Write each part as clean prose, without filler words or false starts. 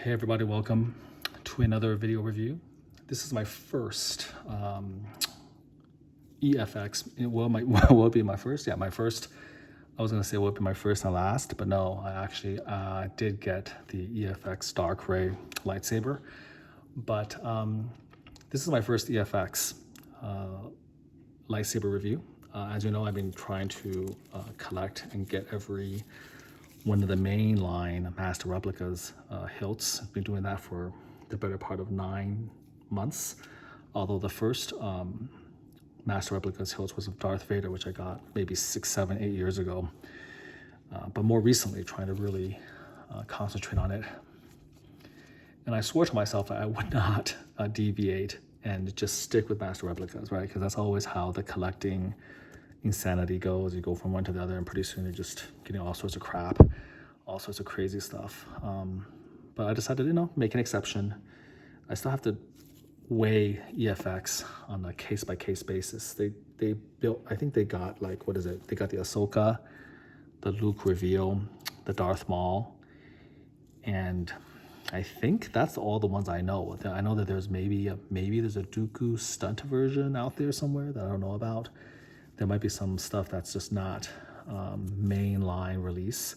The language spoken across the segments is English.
Hey everybody, welcome to another video review. This is my first EFX. It will be my first. Yeah, my first. I was gonna say it would be my first and last, but no, I actually did get the EFX Dark Ray lightsaber. But this is my first EFX lightsaber review. As you know, I've been trying to collect and get every one of the mainline master replicas hilts. I've been doing that for the better part of 9 months. Although the first master replicas hilts was of Darth Vader, which I got maybe 6, 7, 8 years ago. But more recently, trying to really concentrate on it. And I swore to myself that I would not deviate and just stick with master replicas, right? Because that's always how the collecting insanity goes. You go from one to the other and pretty soon you're just getting all sorts of crap, all sorts of crazy stuff. But I decided, make an exception. I still have to weigh EFX on a case-by-case basis. They built, I think they got like, what is it? They got the Ahsoka, the Luke reveal, the Darth Maul, and I think that's all the ones I know. I know that there's maybe there's a Dooku stunt version out there somewhere that I don't know about. There might be some stuff that's just not mainline release.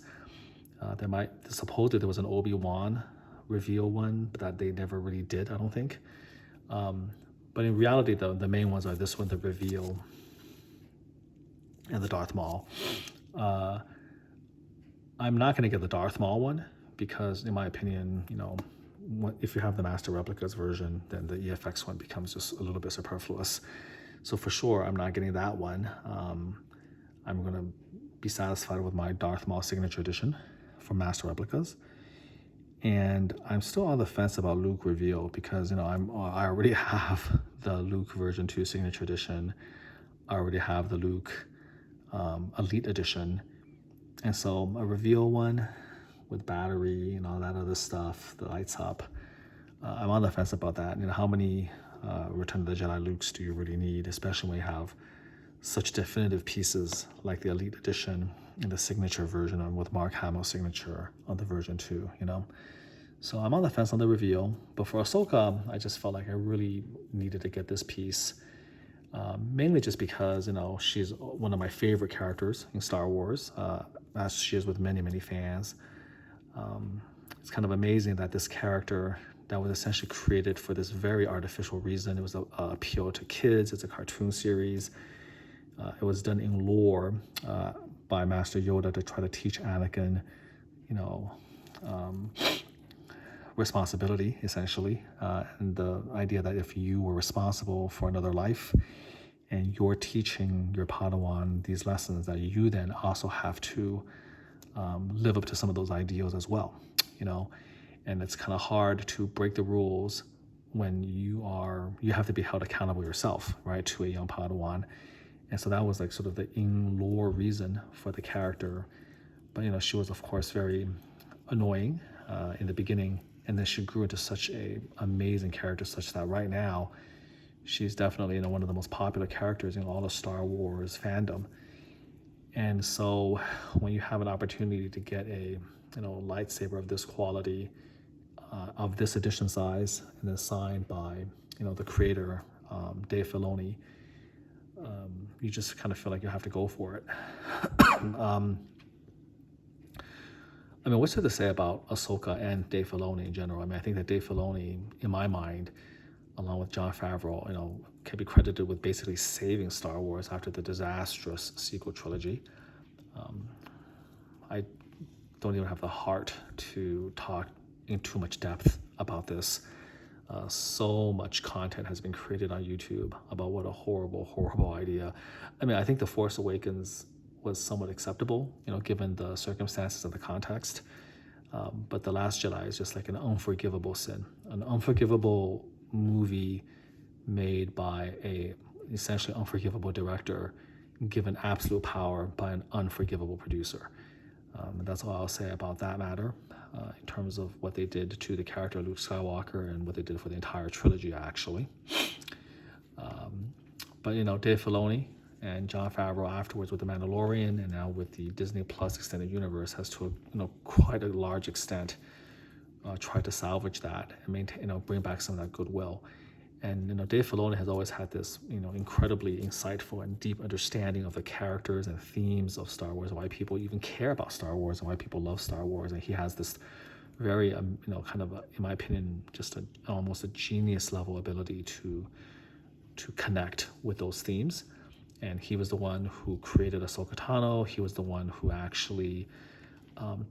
Supposedly there was an Obi-Wan reveal one, but that they never really did, I don't think. But in reality, the main ones are this one, the reveal, and the Darth Maul. I'm not going to get the Darth Maul one because, in my opinion, if you have the Master Replicas version, then the EFX one becomes just a little bit superfluous. So for sure, I'm not getting that one. I'm going to be satisfied with my Darth Maul Signature Edition from Master Replicas. And I'm still on the fence about Luke reveal because, I already have the Luke version 2 Signature Edition. I already have the Luke Elite Edition. And so a reveal one with battery and all that other stuff that lights up, I'm on the fence about that. How many Return of the Jedi Lukes do you really need, especially when you have such definitive pieces like the Elite Edition and the Signature version and with Mark Hamill's signature on the version 2, So I'm on the fence on the reveal, but for Ahsoka, I just felt like I really needed to get this piece, mainly just because, she's one of my favorite characters in Star Wars, as she is with many, many fans. It's kind of amazing that this character that was essentially created for this very artificial reason. It was a appeal to kids. It's a cartoon series. It was done in lore by Master Yoda to try to teach Anakin, responsibility, essentially. And the idea that if you were responsible for another life and you're teaching your Padawan these lessons, that you then also have to live up to some of those ideals as well, And it's kind of hard to break the rules when you have to be held accountable yourself, right, to a young Padawan. And so that was like sort of the in-lore reason for the character. But, she was, of course, very annoying in the beginning. And then she grew into such a amazing character, such that right now, she's definitely, one of the most popular characters in all of Star Wars fandom. And so when you have an opportunity to get a, lightsaber of this quality, of this edition size, and then signed by, the creator, Dave Filoni, you just kind of feel like you have to go for it. What's there to say about Ahsoka and Dave Filoni in general? I think that Dave Filoni, in my mind, along with Jon Favreau, can be credited with basically saving Star Wars after the disastrous sequel trilogy. I don't even have the heart to talk in too much depth about this. So much content has been created on YouTube about what a horrible, horrible idea. I think The Force Awakens was somewhat acceptable, given the circumstances and the context. But The Last Jedi is just like an unforgivable sin, an unforgivable movie made by a essentially unforgivable director, given absolute power by an unforgivable producer. And that's all I'll say about that matter, in terms of what they did to the character Luke Skywalker and what they did for the entire trilogy, actually. But Dave Filoni and Jon Favreau afterwards with The Mandalorian and now with the Disney Plus extended universe has to quite a large extent try to salvage that and maintain, bring back some of that goodwill. And Dave Filoni has always had this, incredibly insightful and deep understanding of the characters and themes of Star Wars, why people even care about Star Wars and why people love Star Wars. And he has this very, kind of, in my opinion, just almost a genius level ability to connect with those themes. And he was the one who created Ahsoka Tano. He was the one who actually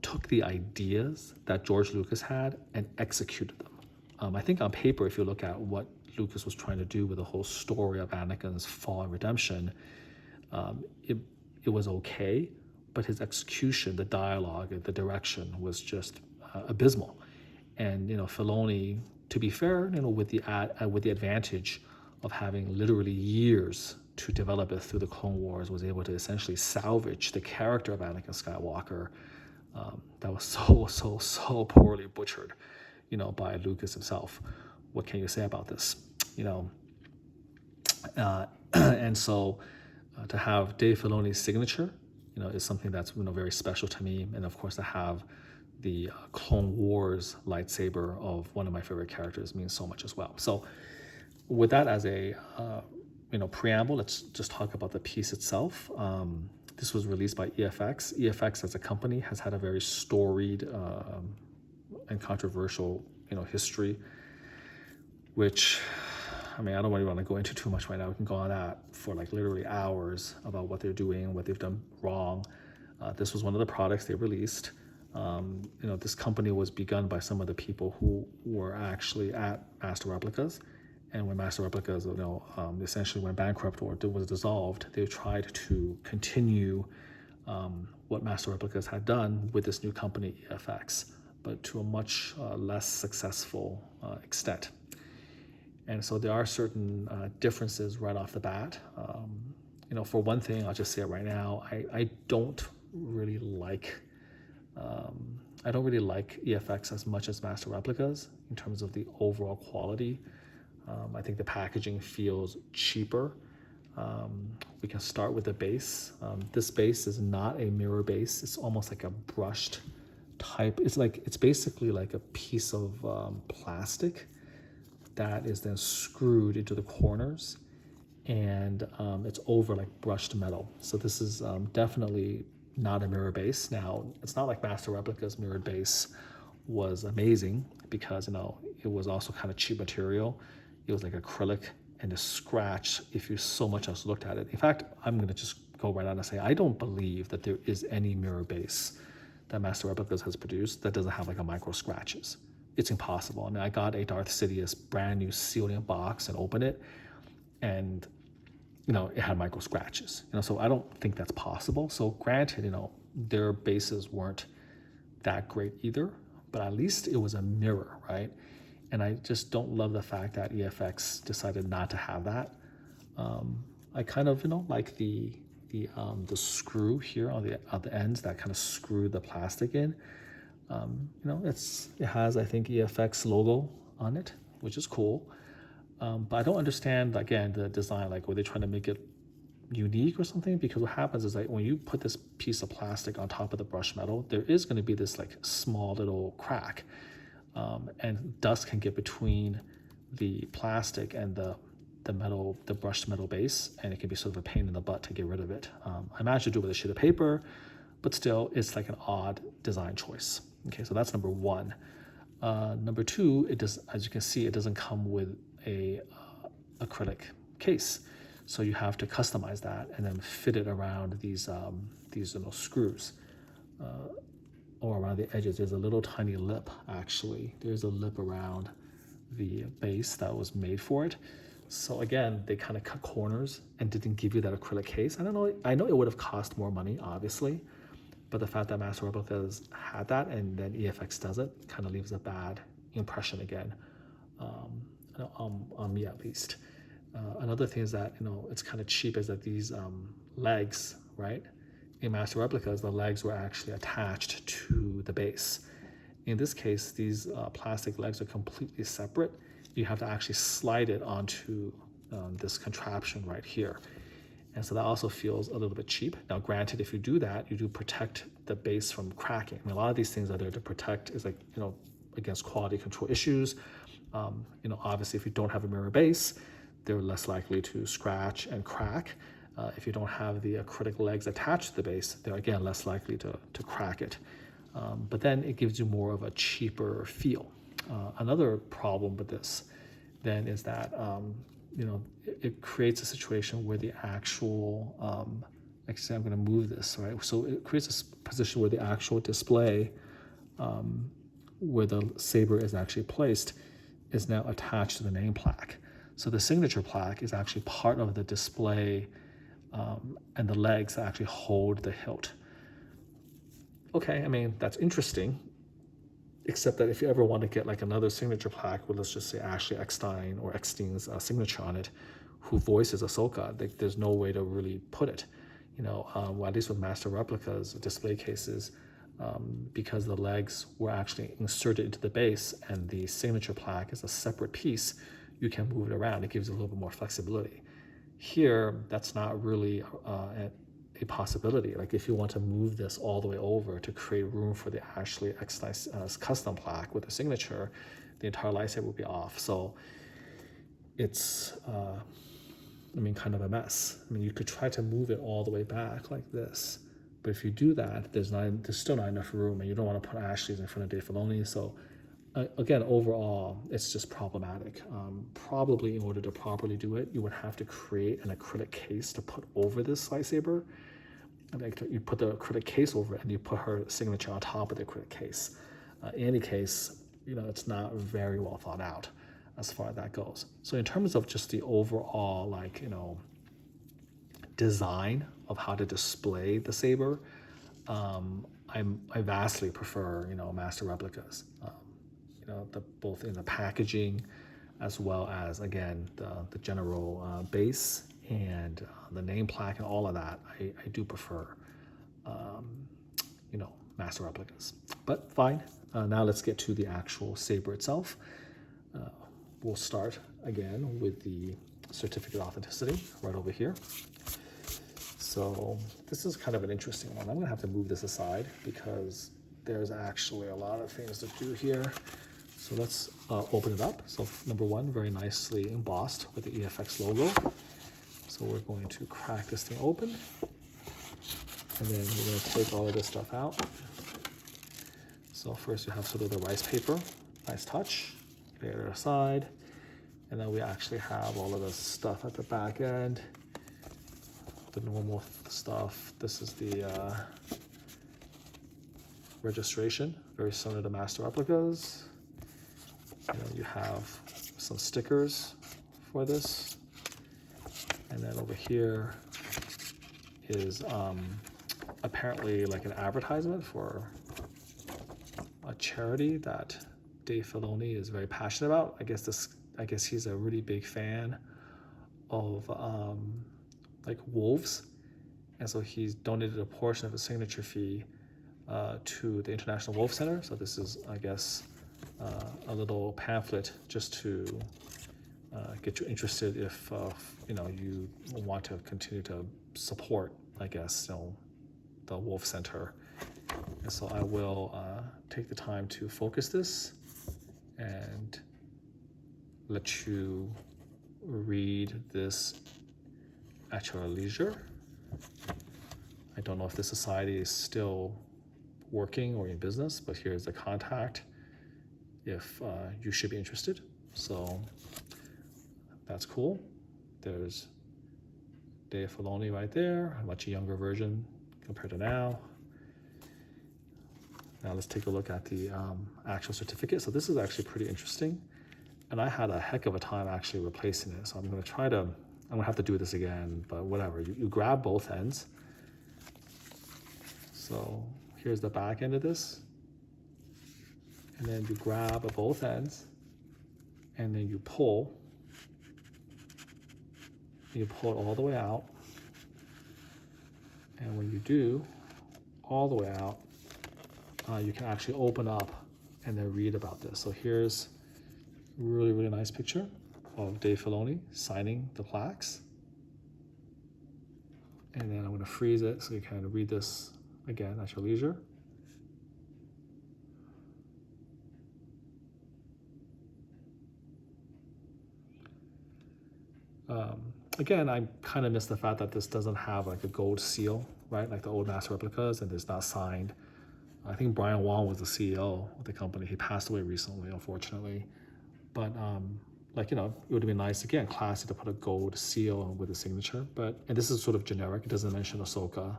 took the ideas that George Lucas had and executed them. I think on paper, if you look at what Lucas was trying to do with the whole story of Anakin's fall and redemption, it was okay, but his execution, the dialogue, the direction was just abysmal. And Filoni, to be fair, with the advantage of having literally years to develop it through the Clone Wars, was able to essentially salvage the character of Anakin Skywalker that was so poorly butchered, by Lucas himself. What can you say about this? And so to have Dave Filoni's signature, is something that's very special to me. And of course, to have the Clone Wars lightsaber of one of my favorite characters means so much as well. So with that as a preamble, let's just talk about the piece itself. This was released by EFX. EFX as a company has had a very storied and controversial history, which, I don't really want to go into too much right now. We can go on that for like literally hours about what they're doing, what they've done wrong. This was one of the products they released. This company was begun by some of the people who were actually at Master Replicas. And when Master Replicas, essentially went bankrupt or was dissolved, they tried to continue what Master Replicas had done with this new company, EFX, but to a much less successful extent. And so there are certain differences right off the bat. For one thing, I'll just say it right now, I don't really like EFX as much as Master Replicas in terms of the overall quality. I think the packaging feels cheaper. We can start with the base. This base is not a mirror base. It's almost like a brushed type. It's basically like a piece of plastic that is then screwed into the corners, and it's over like brushed metal. So this is definitely not a mirror base. Now, it's not like Master Replica's mirrored base was amazing, because it was also kind of cheap material. It was like acrylic, and the scratch, if you so much as looked at it. In fact, I'm going to just go right out and say, I don't believe that there is any mirror base that Master Replicas has produced that doesn't have like a micro scratches. It's impossible. I got a Darth Sidious brand new sealed in box and opened it, and it had micro scratches. So I don't think that's possible. So granted, their bases weren't that great either, but at least it was a mirror, right? And I just don't love the fact that EFX decided not to have that. I kind of like the screw here on the ends that kind of screw the plastic in. It has, I think, EFX logo on it, which is cool. But I don't understand, again, the design. Like, were they trying to make it unique or something? Because what happens is, like, when you put this piece of plastic on top of the brushed metal, there is going to be this like small little crack, and dust can get between the plastic and the metal, the brushed metal base, and it can be sort of a pain in the butt to get rid of it. I managed to do it with a sheet of paper, but still, it's like an odd design choice. Okay, so that's number one. Number two, it does, as you can see, it doesn't come with a acrylic case, so you have to customize that and then fit it around these little screws, or around the edges. There's a little tiny lip. Actually, there's a lip around the base that was made for it. So again, they kind of cut corners and didn't give you that acrylic case. I don't know. I know it would have cost more money, obviously, but the fact that Master Replicas had that and then EFX does it kind of leaves a bad impression again, on me at least. Another thing is that it's kind of cheap, is that these legs, right? In Master Replicas, the legs were actually attached to the base. In this case, these plastic legs are completely separate. You have to actually slide it onto this contraption right here. And so that also feels a little bit cheap. Now, granted, if you do that, you do protect the base from cracking. A lot of these things are there to protect, is like, against quality control issues. Obviously, if you don't have a mirror base, they're less likely to scratch and crack. If you don't have the acrylic legs attached to the base, they're again less likely to crack it. But then it gives you more of a cheaper feel. Another problem with this then is that it creates a situation where the actual actually I'm going to move this, right? So it creates a position where the actual display where the saber is actually placed is now attached to the name plaque. So the signature plaque is actually part of the display, and the legs that actually hold the hilt. Okay, I mean, that's interesting, except that if you ever want to get like another signature plaque with, let's just say, Ashley Eckstein or Eckstein's signature on it, who voices Ahsoka, there's no way to really put it. Well, at least with master replicas, display cases, because the legs were actually inserted into the base and the signature plaque is a separate piece, you can move it around. It gives you a little bit more flexibility. Here, that's not really a possibility. Like if you want to move this all the way over to create room for the Ashley Eckstein's custom plaque with the signature, the entire lightsaber would be off. So it's, kind of a mess. You could try to move it all the way back like this, but if you do that, there's still not enough room, and you don't want to put Ashley's in front of Dave Filoni. So again, overall, it's just problematic. Probably in order to properly do it, you would have to create an acrylic case to put over this lightsaber. Like you put the acrylic case over it, and you put her signature on top of the acrylic case. In any case, it's not very well thought out as far as that goes. So in terms of just the overall, design of how to display the saber, I vastly prefer, master replicas. Both in the packaging, as well as again the general base and the name plaque and all of that. I do prefer, master replicas. But fine. Now let's get to the actual saber itself. We'll start again with the certificate of authenticity right over here. So this is kind of an interesting one. I'm going to have to move this aside because there's actually a lot of things to do here. So let's open it up. So number one, very nicely embossed with the EFX logo. So we're going to crack this thing open. And then we're going to take all of this stuff out. So first you have sort of the rice paper. Nice touch. Lay it aside. And then we actually have all of the stuff at the back end. The normal stuff. This is the registration, very similar to master replicas. You have some stickers for this. And then over here is apparently like an advertisement for a charity that Dave Filoni is very passionate about. I guess he's a really big fan of like wolves, and so he's donated a portion of his signature fee to the International Wolf Center. So this is, I guess, a little pamphlet just to get you interested if you want to continue to support, I guess, the Wolf Center. And so I will take the time to focus this and let you read this at your leisure. I don't know if the society is still working or in business, but here's the contact if you should be interested. So that's cool. There's Dave Filoni right there, a much younger version compared to now. Now let's take a look at the actual certificate. So this is actually pretty interesting. And I had a heck of a time actually replacing it. So I'm going to have to do this again, but whatever. You grab both ends. So here's the back end of this. And then you grab both ends, and then you pull. You pull it all the way out. And when you do, all the way out, you can actually open up and then read about this. So here's a really, really nice picture of Dave Filoni signing the plaques. And then I'm going to freeze it so you can read this again at your leisure. Again, I kind of miss the fact that this doesn't have like a gold seal, right? Like the old master replicas, and it's not signed. I think Brian Wong was the CEO of the company. He passed away recently, unfortunately. But like, you know, it would have been nice, again, classy to put a gold seal with a signature. And this is sort of generic. It doesn't mention Ahsoka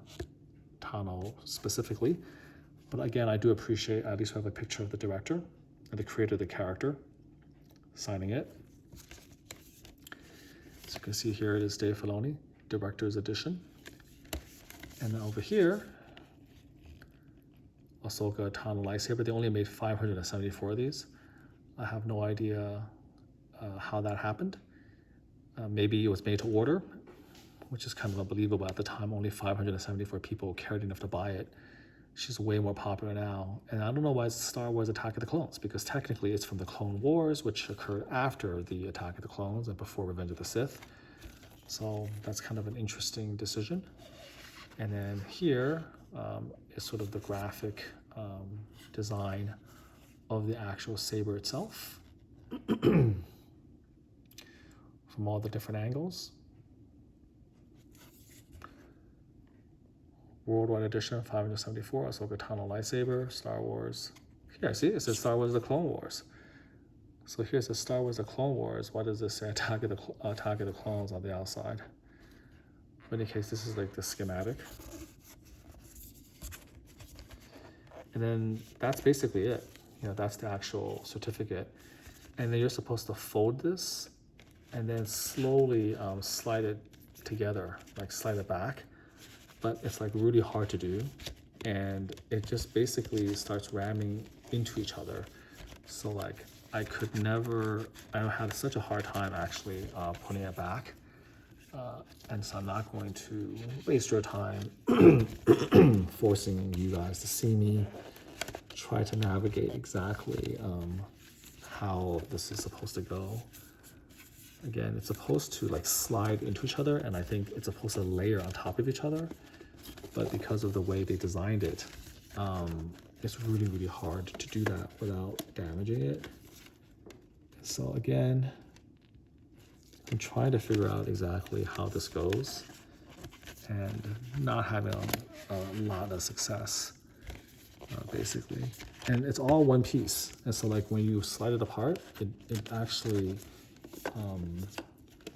Tano specifically. But again, I do appreciate at least we have a picture of the director and the creator of the character signing it. So you can see here it is Dave Filoni, Director's Edition. And then over here, Ahsoka Tano lightsaber. They only made 574 of these. I have no idea how that happened. Maybe it was made to order, which is kind of unbelievable. At the time, only 574 people cared enough to buy it. She's way more popular now. And I don't know why it's Star Wars Attack of the Clones, because technically it's from the Clone Wars, which occurred after the Attack of the Clones and before Revenge of the Sith. So that's kind of an interesting decision. And then here is sort of the graphic design of the actual saber itself from all the different angles. Worldwide Edition 574, Ahsoka Tano lightsaber, Star Wars. Here, see, it says Star Wars The Clone Wars. So here's the Star Wars The Clone Wars. What does this say? Attack of the Clones on the outside. In any case, this is like the schematic. And then that's basically it. You know, that's the actual certificate. And then you're supposed to fold this and then slowly slide it together, like slide it back. But it's like really hard to do. And it just basically starts ramming into each other. So like I had such a hard time actually putting it back. And so I'm not going to waste your time forcing you guys to see me try to navigate exactly how this is supposed to go. Again, it's supposed to like slide into each other, and I think it's supposed to layer on top of each other. But because of the way they designed it, it's really, really hard to do that without damaging it. So again, I'm trying to figure out exactly how this goes and not having a lot of success, basically. And it's all one piece. And so like when you slide it apart, it actually,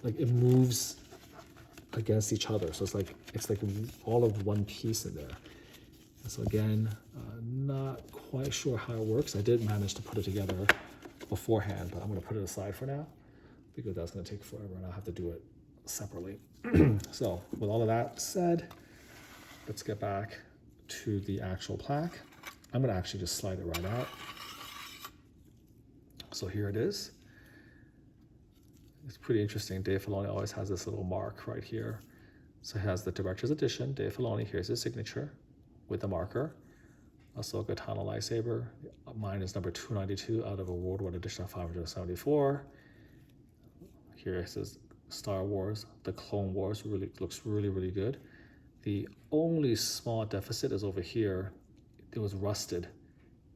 like it moves against each other. So it's like all of one piece in there. And so again, not quite sure how it works. I did manage to put it together beforehand, but I'm gonna put it aside for now because that's gonna take forever and I'll have to do it separately. So with all of that said, let's get back to the actual plaque. I'm gonna actually just slide it right out. So here it is. It's pretty interesting. Dave Filoni always has this little mark right here. So it has the Director's Edition, Dave Filoni, here's his signature with the marker. Ahsoka Tano lightsaber. Mine is number 292 out of a Worldwide Edition of 574. Here it says Star Wars, The Clone Wars, looks really, really good. The only small deficit is over here. It was rusted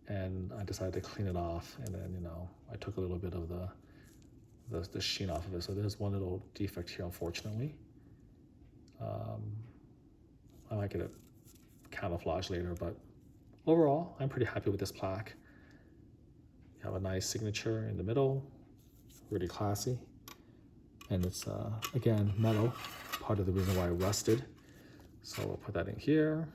and I decided to clean it off. And then, you know, I took a little bit of the sheen off of it. So there's one little defect here, unfortunately. I might get it camouflage later, but overall, I'm pretty happy with this plaque. You have a nice signature in the middle, really classy. And it's, again, metal, part of the reason why it rusted. So we'll put that in here.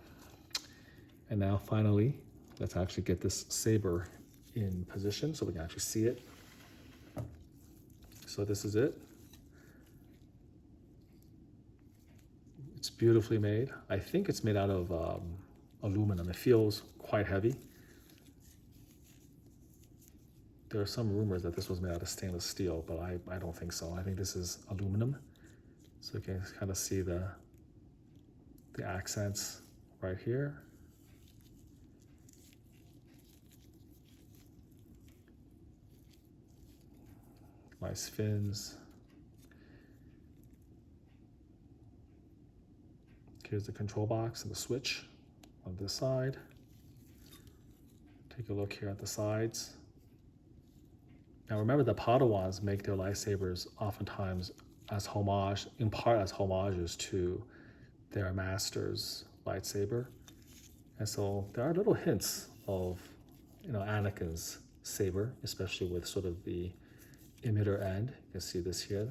And now finally, let's actually get this saber in position so we can actually see it. So this is it. It's beautifully made. I think it's made out of aluminum. It feels quite heavy. There are some rumors that this was made out of stainless steel, but I don't think so. I think this is aluminum. So you can kind of see the accents right here. Nice fins. Here's the control box and the switch on this side. Take a look here at the sides. Now remember, the Padawans make their lightsabers oftentimes as homage, in part as homages to their master's lightsaber. And so there are little hints of, Anakin's saber, especially with sort of the emitter end. You can see this here.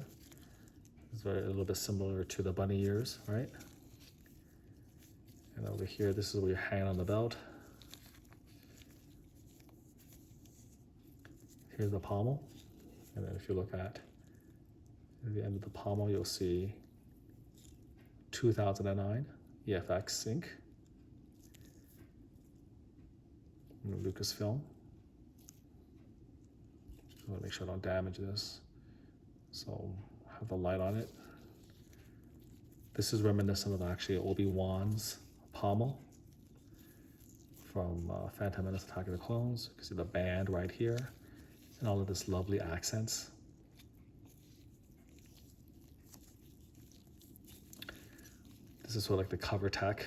It's a little bit similar to the bunny ears, right? And over here, this is where you're hanging on the belt. Here's the pommel. And then if you look at the end of the pommel, you'll see 2009 EFX ink. Lucasfilm. I want to make sure I don't damage this. So I have the light on it. This is reminiscent of actually Obi-Wan's pommel from Phantom Menace: Attack of the Clones. You can see the band right here and all of this lovely accents. This is sort of like the cover tech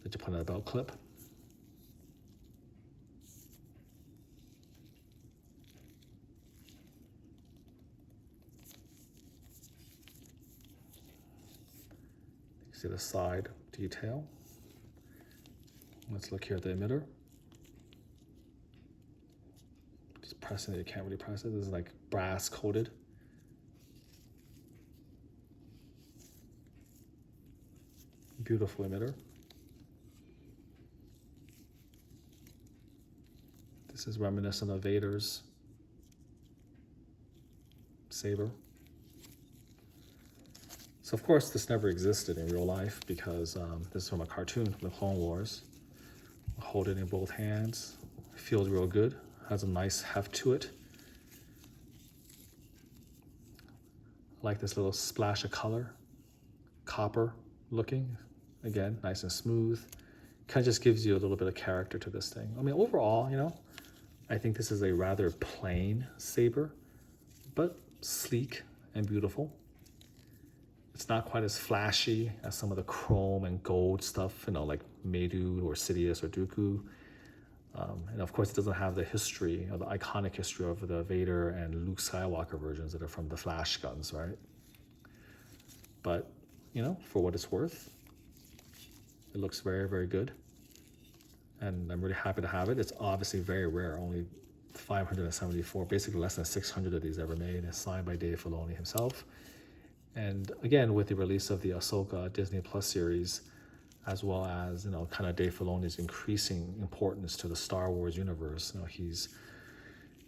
that you put in a belt clip. See the side detail. Let's look here at the emitter. Just pressing it, you can't really press it. This is like brass coated. Beautiful emitter. This is reminiscent of Vader's saber. So of course this never existed in real life because this is from a cartoon from the Clone Wars. Hold it in both hands. Feels real good. Has a nice heft to it. I like this little splash of color. Copper looking. Again, nice and smooth. Kind of just gives you a little bit of character to this thing. I mean, overall, I think this is a rather plain saber, but sleek and beautiful. It's not quite as flashy as some of the chrome and gold stuff, like Medu or Sidious or Dooku. And of course, it doesn't have the history, or the iconic history of the Vader and Luke Skywalker versions that are from the flash guns, right? But, for what it's worth, it looks very, very good. And I'm really happy to have it. It's obviously very rare, only 574, basically less than 600 of these ever made. It's signed by Dave Filoni himself. And again, with the release of the Ahsoka Disney Plus series, as well as, kind of Dave Filoni's increasing importance to the Star Wars universe, he's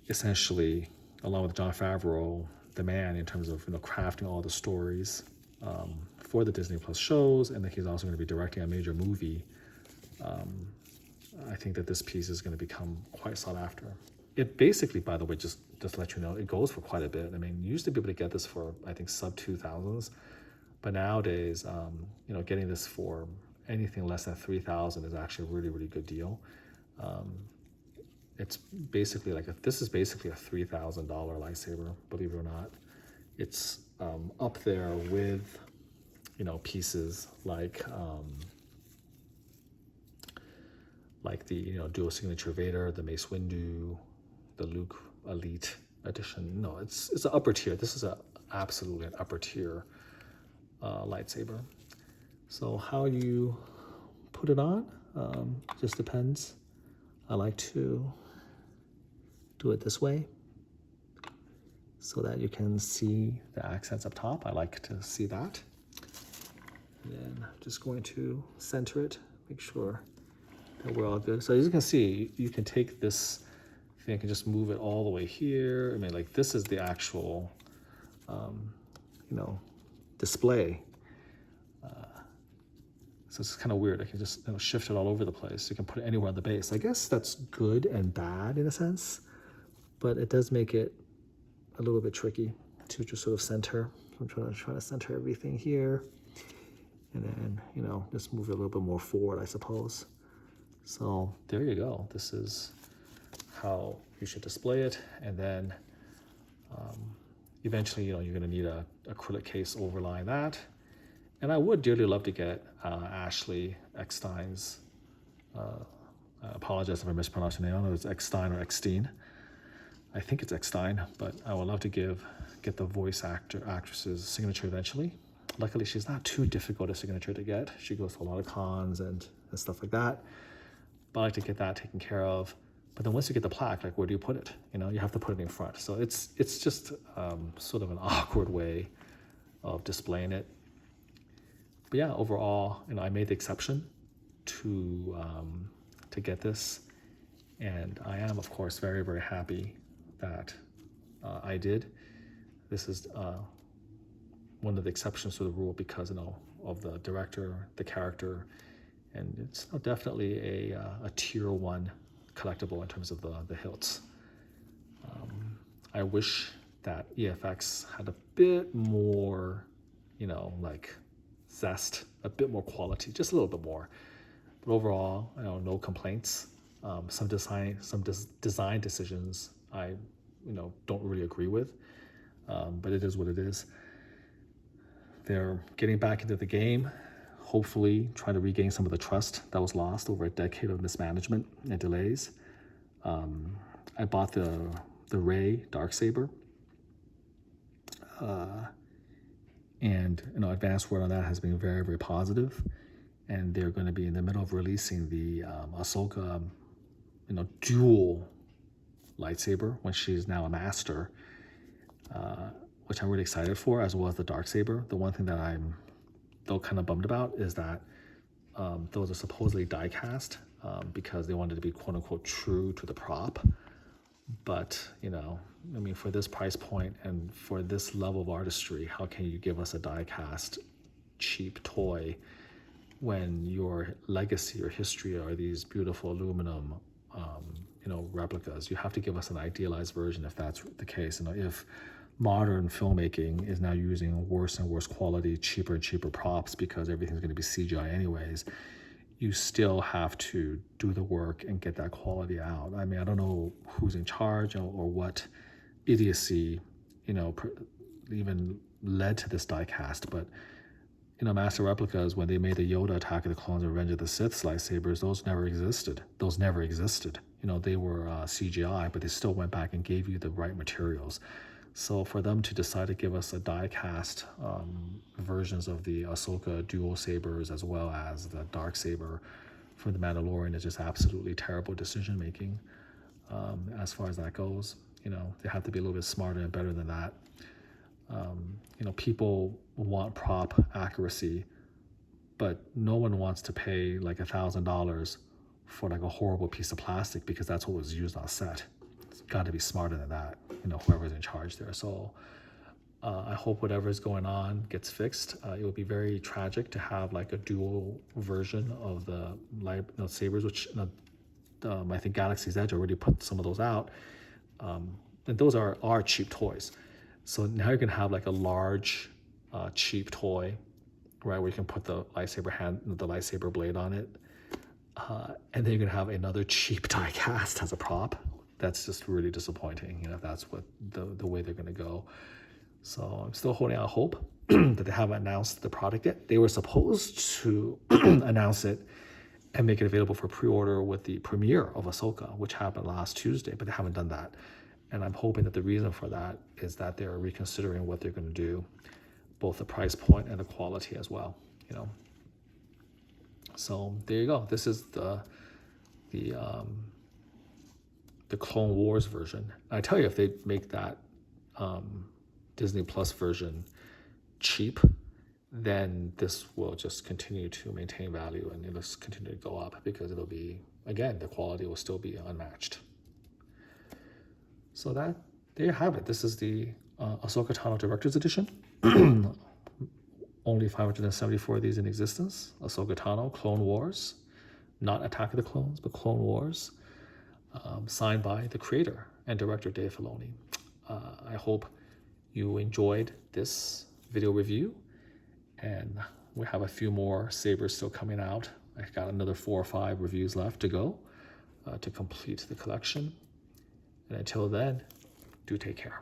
essentially, along with Jon Favreau, the man in terms of, crafting all the stories for the Disney Plus shows, and then he's also going to be directing a major movie. I think that this piece is going to become quite sought after. It basically, by the way, just to let you know, it goes for quite a bit. I mean, you used to be able to get this for, I think, sub 2000s, but nowadays, getting this for anything less than 3,000 is actually a really, really good deal. It's basically this is basically a $3,000 lightsaber, believe it or not. It's up there with, pieces like the dual signature Vader, the Mace Windu, the Luke Elite Edition. No, it's an upper tier. This is absolutely an upper tier lightsaber. So how you put it on just depends. I like to do it this way so that you can see the accents up top. I like to see that. And then I'm just going to center it, make sure that we're all good. So as you can see, you can take this thing and just move it all the way here. I mean, this is the actual, display. So it's kind of weird. I can just shift it all over the place. You can put it anywhere on the base. I guess that's good and bad in a sense, but it does make it a little bit tricky to just sort of center. I'm trying to center everything here, and then just move it a little bit more forward, I suppose. So there you go. This is how you should display it, and then eventually, you're going to need a acrylic case overlying that. And I would dearly love to get Ashley Eckstein's, I apologize if I mispronounced her name. I don't know if it's Eckstein or Eckstein. I think it's Eckstein, but I would love to give get the voice actress's signature eventually. Luckily, she's not too difficult a signature to get. She goes to a lot of cons and stuff like that. But I like to get that taken care of. But then once you get the plaque, like where do you put it? You have to put it in front. So it's just sort of an awkward way of displaying it. But yeah, overall, I made the exception to get this, and I am, of course, very, very happy that I did. This is one of the exceptions to the rule because of the director, the character, and it's definitely a tier 1 collectible in terms of the hilts. I wish that EFX had a bit more, like zest, a bit more quality, just a little bit more. But overall, no complaints. Some design decisions I don't really agree with, but it is what it is. They're getting back into the game, hopefully trying to regain some of the trust that was lost over a decade of mismanagement and delays. I bought the Rey Darksaber, and advanced word on that has been very, very positive. And they're going to be in the middle of releasing the Ahsoka, dual lightsaber when she's now a master, which I'm really excited for, as well as the Darksaber. The one thing that I'm though kind of bummed about is that those are supposedly die cast because they wanted to be quote unquote true to the prop. But for this price point and for this level of artistry, how can you give us a die cast cheap toy when your legacy or history are these beautiful aluminum replicas? You have to give us an idealized version if that's the case. If modern filmmaking is now using worse and worse quality, cheaper and cheaper props because everything's going to be CGI anyways, you still have to do the work and get that quality out. I don't know who's in charge or what idiocy, even led to this die cast, but master replicas, when they made the Yoda Attack of the Clones and Revenge of the Sith lightsabers, those never existed. They were CGI, but they still went back and gave you the right materials. So for them to decide to give us a die-cast versions of the Ahsoka dual sabers as well as the Darksaber for the Mandalorian is just absolutely terrible decision-making as far as that goes. They have to be a little bit smarter and better than that. People want prop accuracy, but no one wants to pay like $1,000 for like a horrible piece of plastic because that's what was used on set. It's got to be smarter than that, whoever's in charge there. So I hope whatever is going on gets fixed. It would be very tragic to have like a dual version of the sabers, which I think Galaxy's Edge already put some of those out. And those are cheap toys. So now you can have like a large, cheap toy, right, where you can put the lightsaber blade on it, and then you can have another cheap die cast as a prop. That's just really disappointing, if that's what the way they're going to go. So I'm still holding out hope that they haven't announced the product yet. They were supposed to announce it and make it available for pre-order with the premiere of Ahsoka, which happened last Tuesday, but they haven't done that. And I'm hoping that the reason for that is that they're reconsidering what they're going to do, both the price point and the quality as well, So there you go. This is the Clone Wars version. I tell you, if they make that Disney Plus version cheap, then this will just continue to maintain value and it'll continue to go up because it'll be, again, the quality will still be unmatched. So there you have it. This is the Ahsoka Tano Director's Edition. Only 574 of these in existence. Ahsoka Tano, Clone Wars. Not Attack of the Clones, but Clone Wars. Signed by the creator and director Dave Filoni. I hope you enjoyed this video review. And we have a few more sabers still coming out. I got another 4 or 5 reviews left to go to complete the collection. And until then, do take care.